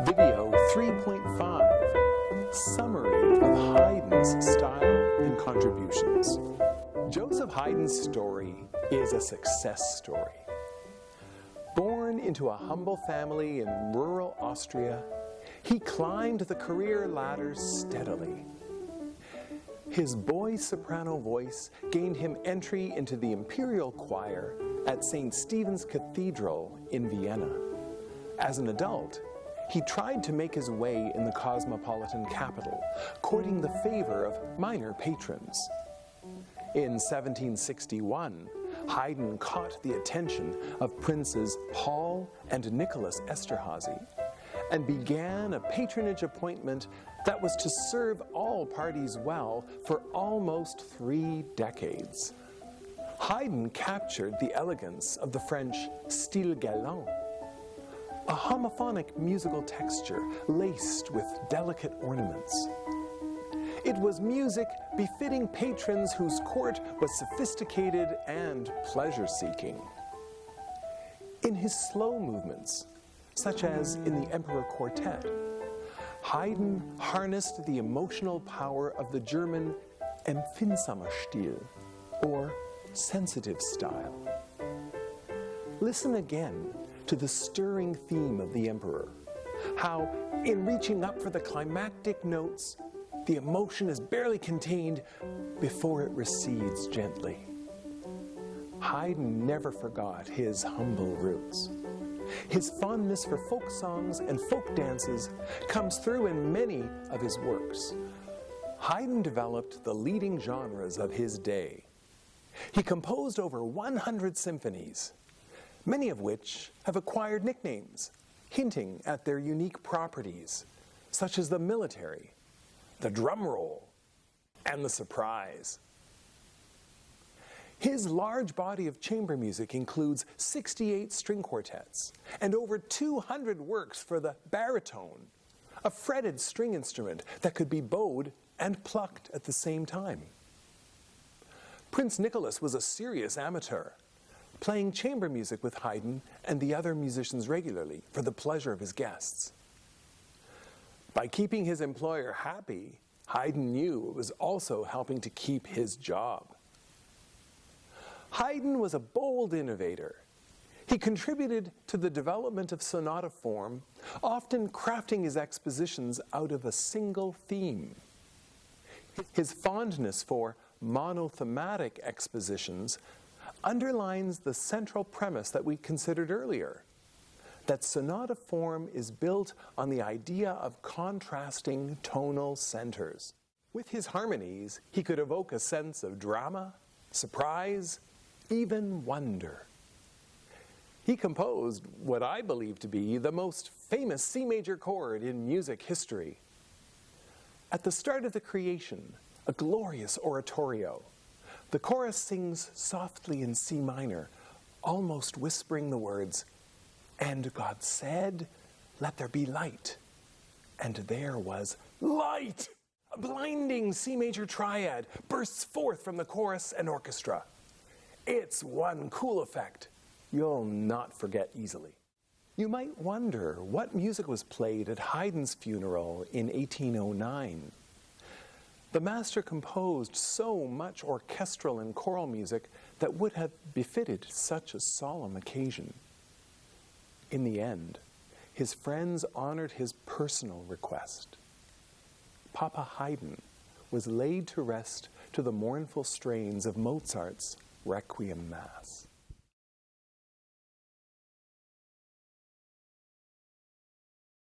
Video 3.5, Summary of Haydn's Style and Contributions. Joseph Haydn's story is a success story. Born into a humble family in rural Austria, he climbed the career ladder steadily. His boy soprano voice gained him entry into the imperial choir at St. Stephen's Cathedral in Vienna. As an adult, he tried to make his way in the cosmopolitan capital, courting the favor of minor patrons. In 1761, Haydn caught the attention of Princes Paul and Nicholas Esterhazy and began a patronage appointment that was to serve all parties well for almost 3 decades. Haydn captured the elegance of the French style galant, a homophonic musical texture laced with delicate ornaments. It was music befitting patrons whose court was sophisticated and pleasure-seeking. In his slow movements, such as in the Emperor Quartet, Haydn harnessed the emotional power of the German empfindsamer Stil, or sensitive style. Listen again to the stirring theme of the Emperor, how, in reaching up for the climactic notes, the emotion is barely contained before it recedes gently. Haydn never forgot his humble roots. His fondness for folk songs and folk dances comes through in many of his works. Haydn developed the leading genres of his day. He composed over 100 symphonies, many of which have acquired nicknames, hinting at their unique properties, such as the military, the drum roll, and the surprise. His large body of chamber music includes 68 string quartets and over 200 works for the baritone, a fretted string instrument that could be bowed and plucked at the same time. Prince Nicholas was a serious amateur, playing chamber music with Haydn and the other musicians regularly for the pleasure of his guests. By keeping his employer happy, Haydn knew it was also helping to keep his job. Haydn was a bold innovator. He contributed to the development of sonata form, often crafting his expositions out of a single theme. His fondness for monothematic expositions underlines the central premise that we considered earlier, that sonata form is built on the idea of contrasting tonal centers. With his harmonies, he could evoke a sense of drama, surprise, even wonder. He composed what I believe to be the most famous C major chord in music history. At the start of the creation, a glorious oratorio, the chorus sings softly in C minor, almost whispering the words, "And God said, let there be light. And there was light." A blinding C major triad bursts forth from the chorus and orchestra. It's one cool effect you'll not forget easily. You might wonder what music was played at Haydn's funeral in 1809. The master composed so much orchestral and choral music that would have befitted such a solemn occasion. In the end, his friends honored his personal request. Papa Haydn was laid to rest to the mournful strains of Mozart's Requiem Mass.